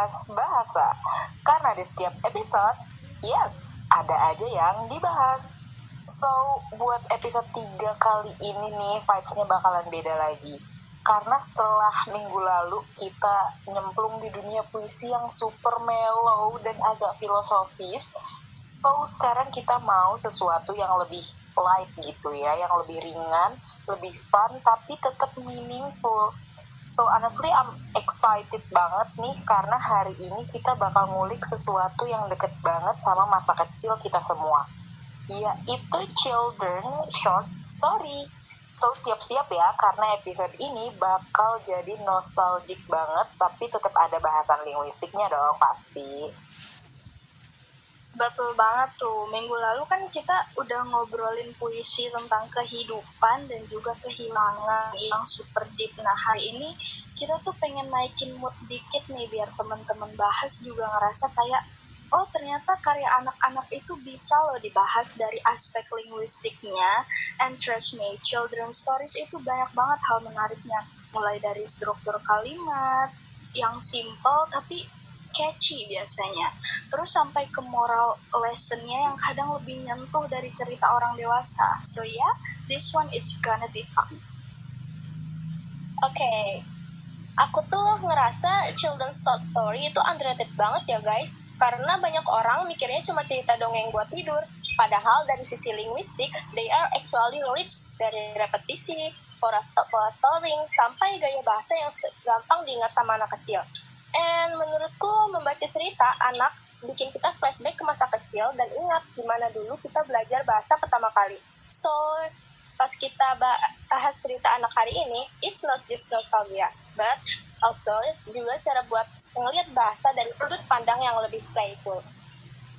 bahas bahasa. Karena di setiap episode, yes, ada aja yang dibahas. So, buat episode 3 kali ini nih, vibes-nya bakalan beda lagi. Karena setelah minggu lalu kita nyemplung di dunia puisi yang super mellow dan agak filosofis, so sekarang kita mau sesuatu yang lebih light gitu ya, yang lebih ringan, lebih fun, tapi tetap meaningful. So honestly I'm excited banget nih karena hari ini kita bakal ngulik sesuatu yang deket banget sama masa kecil kita semua, yaitu children short story. So siap-siap ya karena episode ini bakal jadi nostalgic banget, tapi tetap ada bahasan linguistiknya dong pasti. Betul banget tuh, minggu lalu kan kita udah ngobrolin puisi tentang kehidupan dan juga kehilangan yang super deep. Nah hari ini kita tuh pengen naikin mood dikit nih biar teman-teman bahas juga ngerasa kayak oh ternyata karya anak-anak itu bisa loh dibahas dari aspek linguistiknya. And trust me, children's stories itu banyak banget hal menariknya, mulai dari struktur kalimat yang simple tapi catchy biasanya, terus sampai ke moral lesson-nya yang kadang lebih nyentuh dari cerita orang dewasa. So yeah, this one is gonna be fun. Oke, aku tuh ngerasa children's short story itu underrated banget ya guys, karena banyak orang mikirnya cuma cerita dongeng buat tidur, padahal dari sisi linguistik, they are actually rich dari repetisi, pola storytelling, sampai gaya bahasa yang gampang diingat sama anak kecil. And menurutku membaca cerita anak bikin kita flashback ke masa kecil dan ingat gimana dulu kita belajar bahasa pertama kali. So, pas kita bahas cerita anak hari ini, it's not just nostalgia, but also juga cara buat ngelihat bahasa dari sudut pandang yang lebih playful.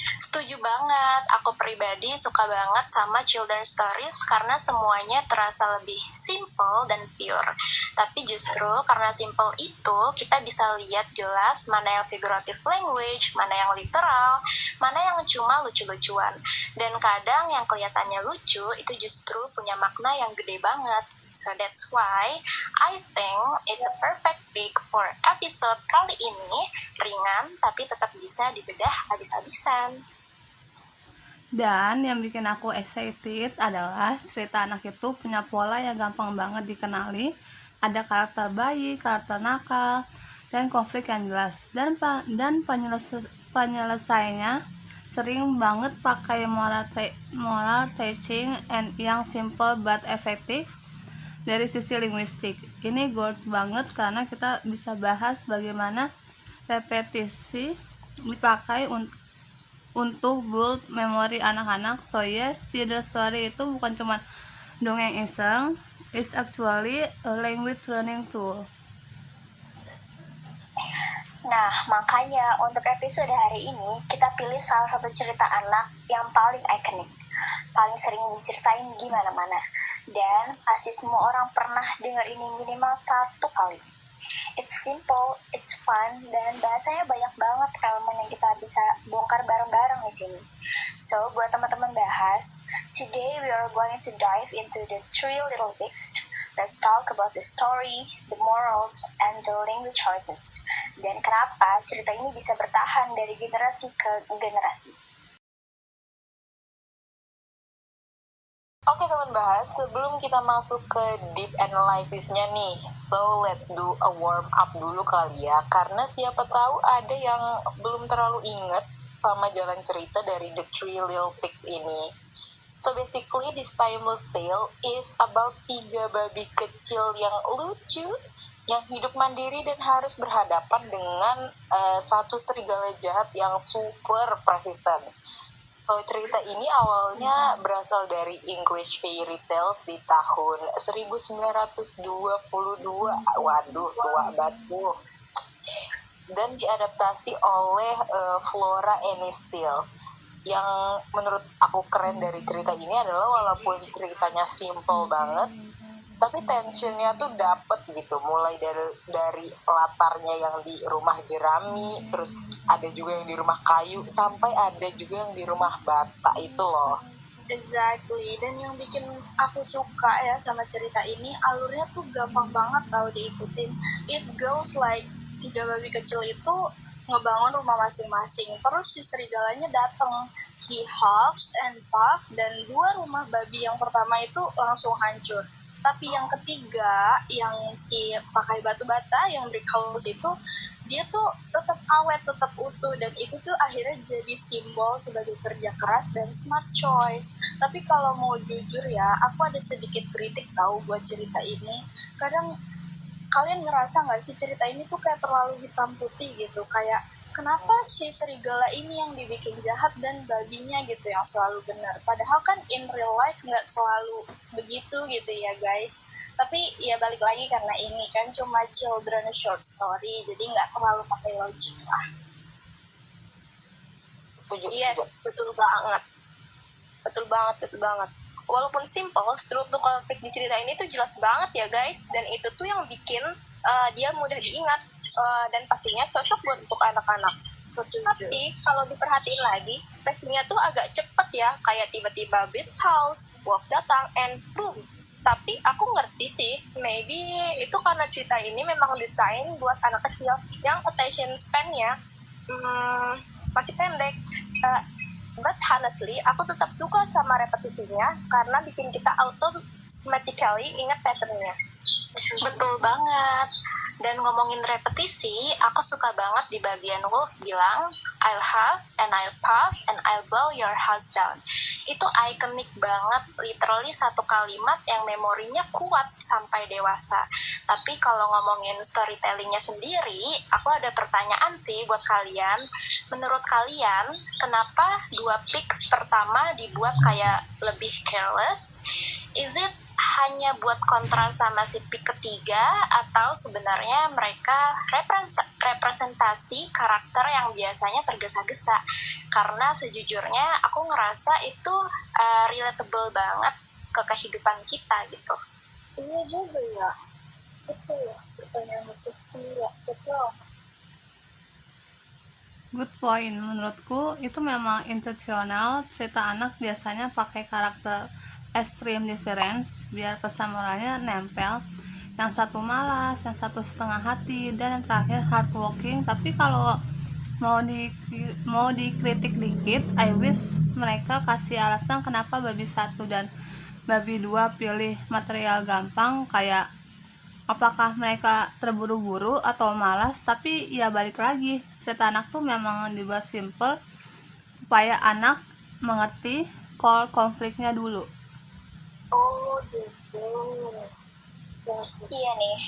Setuju banget, aku pribadi suka banget sama children stories karena semuanya terasa lebih simple dan pure. Tapi justru karena simple itu, kita bisa lihat jelas mana yang figurative language, mana yang literal, mana yang cuma lucu-lucuan. Dan kadang yang kelihatannya lucu itu justru punya makna yang gede banget. So that's why I think it's a perfect pick for episode kali ini, ringan tapi tetap bisa dibedah habis-habisan. Dan yang bikin aku excited adalah cerita anak itu punya pola yang gampang banget dikenali. Ada karakter bayi, karakter nakal, dan konflik yang jelas. Dan penyelesaiannya sering banget pakai moral teaching and yang simple but effective. Dari sisi linguistik, ini gold banget karena kita bisa bahas bagaimana repetisi dipakai untuk build memori anak-anak. So yes, children's story itu bukan cuma dongeng iseng, it's actually a language learning tool. Nah, makanya untuk episode hari ini kita pilih salah satu cerita anak yang paling ikonik, paling sering diceritain di mana-mana, dan pasti semua orang pernah dengar ini minimal satu kali. It's simple, it's fun, dan bahasanya banyak banget elemen yang kita bisa bongkar bareng-bareng di sini. So, buat teman-teman bahas, today we are going to dive into the three little pigs. Let's talk about the story, the morals, and the language choices. Dan kenapa cerita ini bisa bertahan dari generasi ke generasi. Oke teman bahas, sebelum kita masuk ke deep analysisnya nih, so let's do a warm up dulu kali ya, karena siapa tahu ada yang belum terlalu inget sama jalan cerita dari The Three Little Pigs ini. So basically this timeless tale is about 3 babi kecil yang lucu, yang hidup mandiri dan harus berhadapan dengan satu serigala jahat yang super persisten. So, cerita ini awalnya berasal dari English fairy tales di tahun 1922. Waduh, tua banget. Dan diadaptasi oleh Flora Annie-Steel. Yang menurut aku keren dari cerita ini adalah walaupun ceritanya simple banget, tapi tensionnya tuh dapet gitu, mulai dari latarnya yang di rumah jerami, terus ada juga yang di rumah kayu, sampai ada juga yang di rumah bata itu loh. Exactly, dan yang bikin aku suka ya sama cerita ini, alurnya tuh gampang banget tau diikutin. It goes like 3 babi kecil itu ngebangun rumah masing-masing. Terus si serigalanya datang, he huffs and puff, dan 2 rumah babi yang pertama itu langsung hancur. Tapi yang ketiga, yang si pakai batu bata, yang brick house itu, dia tuh tetap awet, tetap utuh, dan itu tuh akhirnya jadi simbol sebagai kerja keras dan smart choice. Tapi kalau mau jujur ya, aku ada sedikit kritik tahu buat cerita ini. Kadang kalian ngerasa nggak sih cerita ini tuh kayak terlalu hitam putih gitu, kayak kenapa si serigala ini yang dibikin jahat dan babinya gitu yang selalu benar, padahal kan in real life nggak selalu begitu gitu ya guys. Tapi ya balik lagi karena ini kan cuma children short story, jadi nggak terlalu pakai logik lah. Setuju. Yes, betul banget. Betul banget. Walaupun simple, struktur konflik di cerita ini tuh jelas banget ya guys, dan itu tuh yang bikin dia mudah diingat dan pastinya cocok buat untuk anak-anak. Tapi kalau diperhatiin lagi, pacingnya tuh agak cepet ya, kayak tiba-tiba beat house, walk datang, and boom. Tapi aku ngerti sih, maybe itu karena cerita ini memang desain buat anak kecil yang attention span-nya masih pendek. But honestly, aku tetap suka sama repetisinya karena bikin kita automatically ingat pattern-nya. Betul banget. Dan ngomongin repetisi, aku suka banget di bagian Wolf bilang, I'll have, and I'll puff, and I'll blow your house down. Itu ikonik banget, literally satu kalimat yang memorinya kuat sampai dewasa. Tapi kalau ngomongin storytellingnya sendiri, aku ada pertanyaan sih buat kalian. Menurut kalian, kenapa 2 pigs pertama dibuat kayak lebih careless? Is it hanya buat kontra sama si pig ketiga, atau sebenarnya mereka representasi karakter yang biasanya tergesa-gesa? Karena sejujurnya aku ngerasa itu relatable banget ke kehidupan kita gitu. Iya juga ya, betul ya, pertanyaan itu ya, betul. Good point. Menurutku itu memang intentional. Cerita anak biasanya pakai karakter extreme difference biar pesan moralnya nempel. Yang satu malas, yang satu setengah hati, dan yang terakhir hardworking. Tapi kalau mau dikritik dikit, I wish mereka kasih alasan kenapa babi 1 dan babi 2 pilih material gampang, kayak apakah mereka terburu-buru atau malas. Tapi ya balik lagi, cerita anak tuh memang dibuat simple supaya anak mengerti core konfliknya dulu. Oh gitu. Iya nih,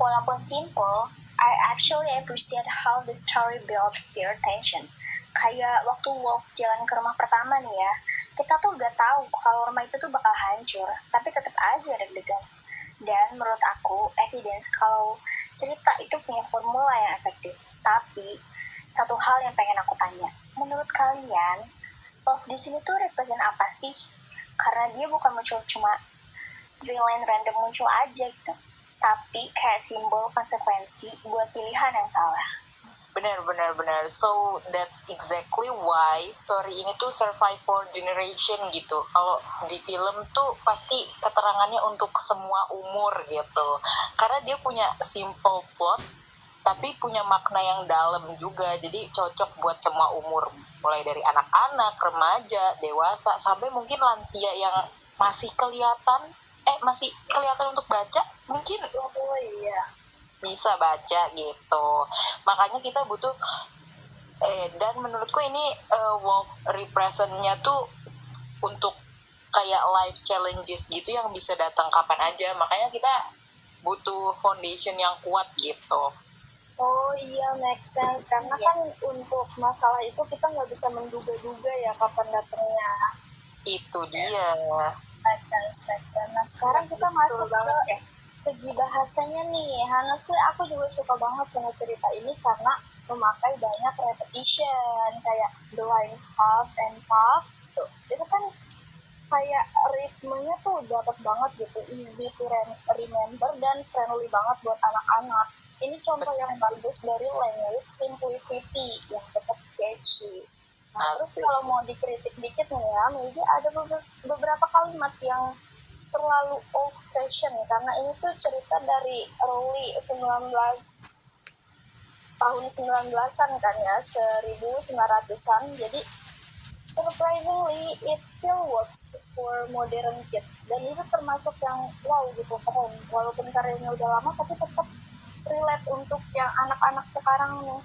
walaupun simple, I actually appreciate how the story built fear tension. Kayak waktu Wolf jalan ke rumah pertama nih ya, kita tuh gak tahu kalau rumah itu tuh bakal hancur, tapi tetap aja deg-degan. Dan menurut aku, evidence kalau cerita itu punya formula yang efektif. Tapi, satu hal yang pengen aku tanya, menurut kalian, Wolf di sini tuh represent apa sih? Karena dia bukan muncul cuma villain random muncul aja gitu, tapi kayak simbol konsekuensi buat pilihan yang salah. Benar. So that's exactly why story ini tuh survive for generation gitu. Kalau di film tuh pasti keterangannya untuk semua umur gitu. Karena dia punya simple plot tapi punya makna yang dalam juga. Jadi cocok buat semua umur, mulai dari anak-anak, remaja, dewasa, sampai mungkin lansia yang masih kelihatan untuk baca, mungkin bisa baca gitu. Makanya kita butuh dan menurutku ini Wolf represent-nya tuh untuk kayak life challenges gitu yang bisa datang kapan aja. Makanya kita butuh foundation yang kuat gitu. Oh iya, make sense. Karena kan untuk masalah itu kita nggak bisa menduga-duga ya kapan datangnya. Itu dia. Make sense. Nah sekarang kita masuk ke segi bahasanya nih. Honestly aku juga suka banget sama cerita ini karena memakai banyak repetition, kayak the line half and puff. Itu kan kayak ritmenya tuh dapat banget gitu, easy to remember dan friendly banget buat anak-anak. Ini contoh yang bagus dari language simplicity yang tetap catchy. Nah, terus kalau mau dikritik dikit nih ya, maybe ada beberapa kalimat yang terlalu old fashion karena ini tuh cerita dari early 19 tahun 1900-an kan ya, 1900-an. Jadi surprisingly it still works for modern kids, dan itu termasuk yang wow gitu, keren. Walaupun karyanya udah lama tapi tetap relate untuk yang anak-anak sekarang nih.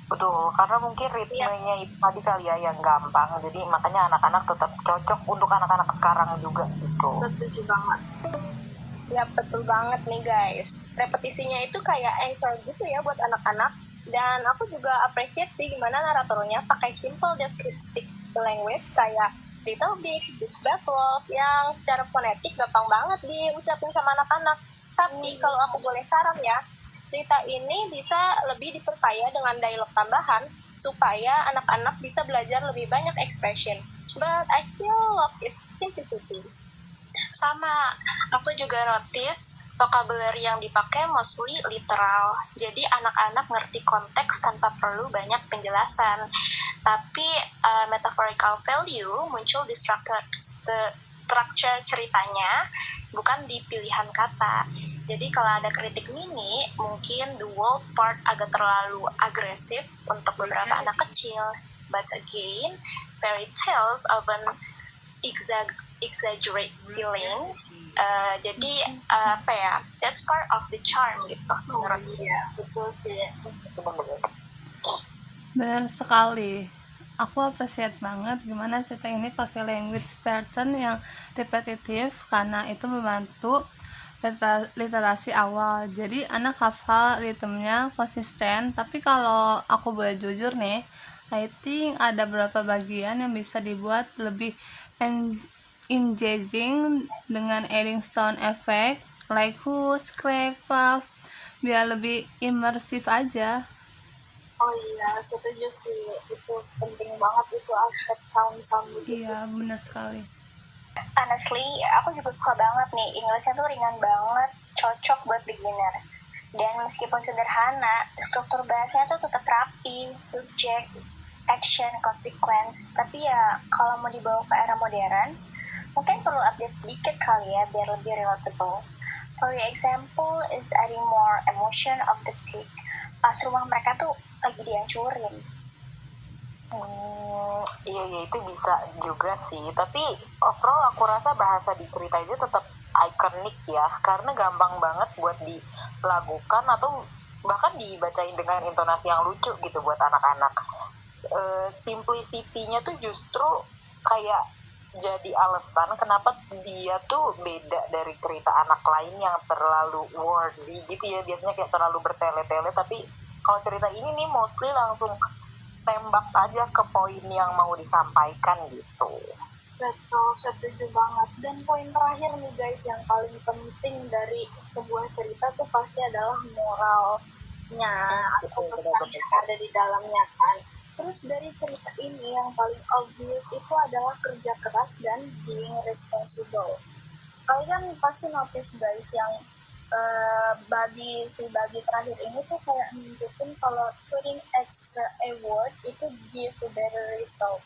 Betul, karena mungkin ritmenya itu tadi kali ya yang gampang, jadi makanya anak-anak tetap cocok untuk anak-anak sekarang juga gitu. Setuju banget. Ya betul banget nih guys. Repetisinya itu kayak anchor gitu ya buat anak-anak. Dan aku juga appreciate sih gimana naratornya pakai simple descriptive language kayak Little Big, Big Bad Wolf yang secara fonetik gampang banget diucapin sama anak-anak. Tapi kalau aku boleh saran ya, cerita ini bisa lebih diperkaya dengan dialog tambahan supaya anak-anak bisa belajar lebih banyak expression. But I feel love is simplicity. Sama, aku juga notice vocabulary yang dipakai mostly literal. Jadi anak-anak ngerti konteks tanpa perlu banyak penjelasan. Tapi metaphorical value muncul di structure ceritanya, bukan di pilihan kata. Jadi kalau ada kritik mini, mungkin the wolf part agak terlalu agresif untuk beberapa anak kecil. But again, fairy tales often exaggerate feelings. Jadi apa ya, that's part of the charm gitu menurut Iya, betul sih. Benar sekali. Aku appreciate banget gimana cerita ini pakai language pattern yang repetitif karena itu membantu literasi awal. Jadi anak hafal ritmenya konsisten. Tapi kalau aku boleh jujur nih, I think ada beberapa bagian yang bisa dibuat lebih engaging dengan adding sound effect like whoosh, crack, puff, biar lebih imersif aja. Oh iya, setuju sih. Itu penting banget itu aspek sound-sound gitu. Iya, benar sekali. Honestly, aku juga suka banget nih. Englishnya tuh ringan banget, cocok buat beginner. Dan meskipun sederhana, struktur bahasanya tuh tetap rapi, subject, action, consequence. Tapi ya, kalau mau dibawa ke era modern, mungkin perlu update sedikit kali ya, biar lebih relatable. For example, is adding more emotion of the pig. Pas rumah mereka tuh lagi dihancurin. Iya itu bisa juga sih, tapi overall aku rasa bahasa di cerita itu tetap ikonik ya, karena gampang banget buat dilakukan atau bahkan dibacain dengan intonasi yang lucu gitu buat anak-anak. Simplicity-nya tuh justru kayak jadi alasan kenapa dia tuh beda dari cerita anak lain yang terlalu wordy gitu ya, biasanya kayak terlalu bertele-tele, tapi kalau cerita ini nih mostly langsung tembak aja ke poin yang mau disampaikan gitu. Betul, setuju banget. Dan poin terakhir nih guys, yang paling penting dari sebuah cerita tuh pasti adalah moralnya atau pesan yang ada di dalamnya kan. Terus dari cerita ini yang paling obvious itu adalah kerja keras dan being responsible. Kalian pasti notice guys yang babi terakhir ini tuh kayak nunjukin kalau putting extra effort itu give a better result.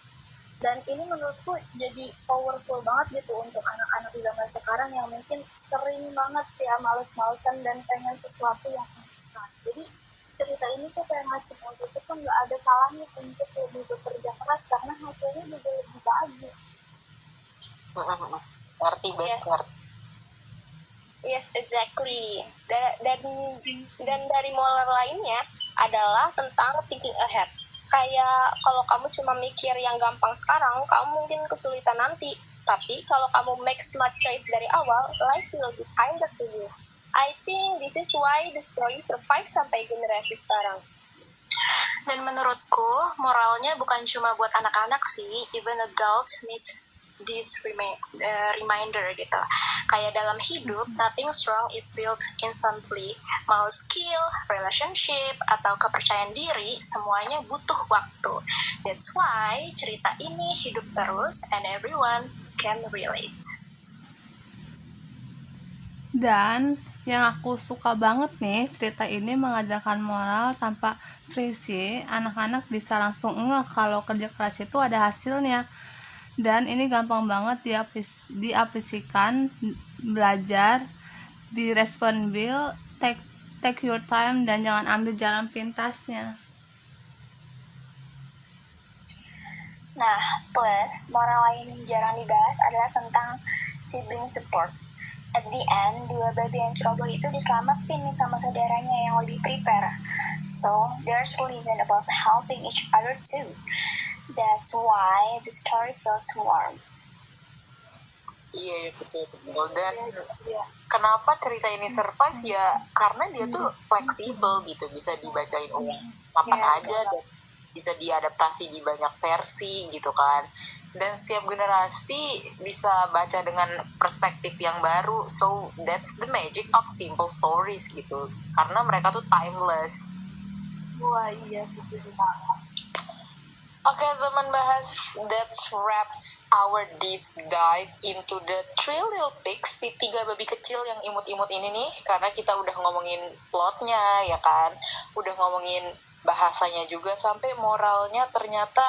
Dan ini menurutku jadi powerful banget gitu untuk anak-anak zaman sekarang yang mungkin sering banget ya males-malesan dan pengen sesuatu yang instan. Jadi cerita ini tuh kayak ngasih tahu gitu kan nggak ada salahnya untuk lebih bekerja keras karena hasilnya juga lebih bagus. Ngerti banget, ngerti. Yes, exactly. Dan dari moral lainnya adalah tentang thinking ahead. Kayak kalau kamu cuma mikir yang gampang sekarang, kamu mungkin kesulitan nanti. Tapi kalau kamu make smart choice dari awal, life will be kinder to you. I think this is why the story survives sampai generasi sekarang. Dan menurutku, moralnya bukan cuma buat anak-anak sih, even adults need this reminder gitu. Kayak dalam hidup, nothing strong is built instantly. Mau skill, relationship, atau kepercayaan diri, semuanya butuh waktu. That's why cerita ini hidup terus and everyone can relate. Dan yang aku suka banget nih, cerita ini mengajarkan moral tanpa friksi. Anak-anak bisa langsung ngeh kalau kerja keras itu ada hasilnya. Dan ini gampang banget diaplikasikan, belajar, be responsible, take take your time dan jangan ambil jalan pintasnya. Nah, plus moral lain yang jarang dibahas adalah tentang sibling support. At the end, dua babi yang ceroboh itu diselamatin nih sama saudaranya yang lebih prepare. So, there's a reason about helping each other too. That's why the story feels warm. Iya, betul. Dan kenapa cerita ini survive ya? Karena dia tuh fleksibel gitu, bisa dibacain kapan aja dan bisa diadaptasi di banyak versi gitu kan. Dan setiap generasi bisa baca dengan perspektif yang baru. So that's the magic of simple stories gitu. Karena mereka tuh timeless. Wah iya, setuju banget. Oke teman bahas, that wraps our deep dive into the Three Little Pigs, si 3 babi kecil yang imut-imut ini nih. Karena kita udah ngomongin plotnya ya kan, udah ngomongin bahasanya juga, sampai moralnya ternyata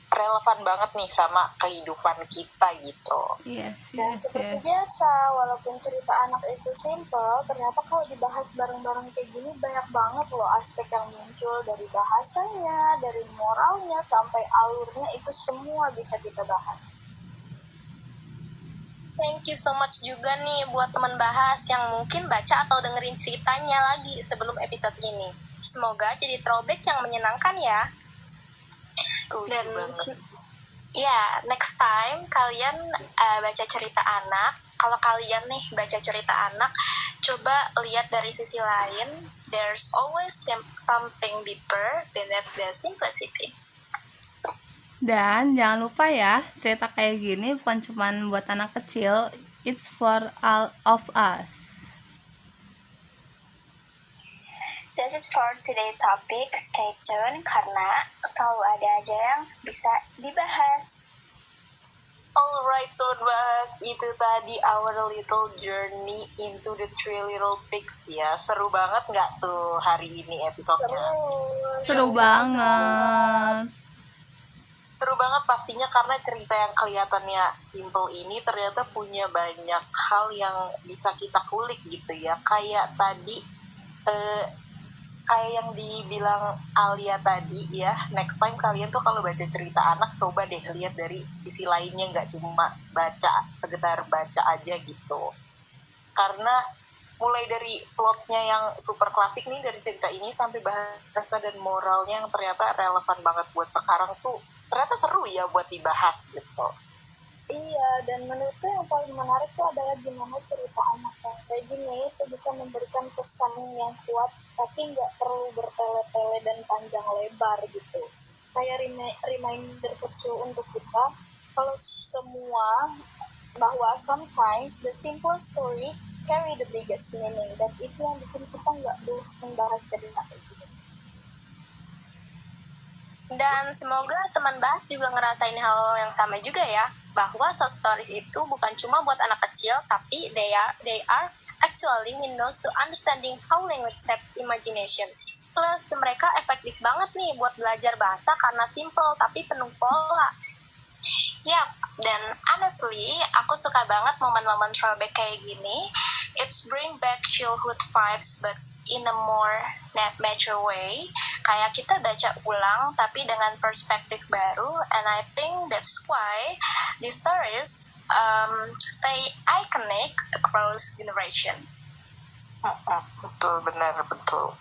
relevan banget nih sama kehidupan kita gitu. Yes. Dan seperti biasa, walaupun cerita anak itu simple, ternyata kalau dibahas bareng-bareng kayak gini banyak banget loh aspek yang muncul, dari bahasanya, dari moralnya, sampai alurnya, itu semua bisa kita bahas. Thank you so much juga nih buat teman bahas yang mungkin baca atau dengerin ceritanya lagi sebelum episode ini. Semoga jadi throwback yang menyenangkan ya. Dan ya, next time kalian baca cerita anak, kalau kalian nih baca cerita anak, coba lihat dari sisi lain. There's always something deeper beneath the simplicity. Dan jangan lupa ya, cerita kayak gini bukan cuma buat anak kecil, it's for all of us. This is for today's topic. Stay tuned karena selalu ada aja yang bisa dibahas. Alright teman bahas, itu tadi our little journey into the Three Little Pigs ya. Seru banget nggak tuh hari ini episode-nya? Seru banget. Seru banget pastinya, karena cerita yang kelihatannya simple ini ternyata punya banyak hal yang bisa kita kulik gitu ya. Kayak tadi kayak yang dibilang Alia tadi ya, next time kalian tuh kalau baca cerita anak coba deh lihat dari sisi lainnya, nggak cuma baca, sekedar baca aja gitu. Karena mulai dari plotnya yang super klasik nih dari cerita ini sampai bahasa dan moralnya yang ternyata relevan banget buat sekarang tuh ternyata seru ya buat dibahas gitu. Iya, dan menurutku yang paling menarik tuh adalah gimana cerita anak yang kayak gini itu bisa memberikan pesan yang kuat, tapi nggak perlu bertele-tele dan panjang lebar gitu. Kayak reminder kecil untuk kita, kalau semua, bahwa sometimes the simple story carry the biggest meaning, dan itu yang bikin kita nggak bosan bahas cerita kayak gini. Dan semoga teman bahas juga ngerasain hal yang sama juga ya, bahwa short stories itu bukan cuma buat anak kecil, tapi they are actually windows to understanding how language shape imagination. Plus mereka efektif banget nih buat belajar bahasa karena simple tapi penuh pola. Yap, dan honestly, aku suka banget momen-momen throwback kayak gini. It's bring back childhood vibes, but in a more mature way. Kayak kita baca ulang, tapi dengan perspektif baru. And I think that's why these stories stay iconic across generation. Betul, benar, betul.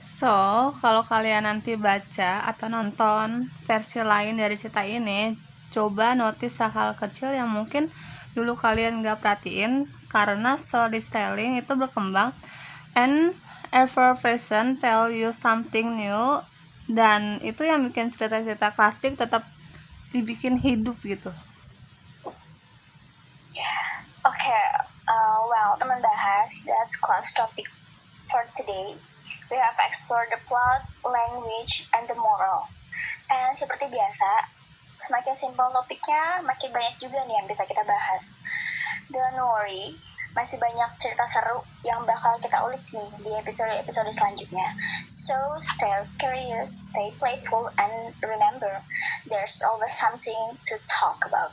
So, kalau kalian nanti baca atau nonton versi lain dari cerita ini, coba notice hal kecil yang mungkin dulu kalian gak perhatiin, karena storytelling itu berkembang and every version tell you something new, dan itu yang bikin cerita-cerita klasik tetap dibikin hidup gitu. Okay, well, teman bahas, that's class topic for today. We have explored the plot, language, and the moral. And seperti biasa, semakin simpel topiknya, makin banyak juga nih yang bisa kita bahas. Don't worry, masih banyak cerita seru yang bakal kita ulik nih di episode-episode selanjutnya. So, stay curious, stay playful, and remember, there's always something to talk about.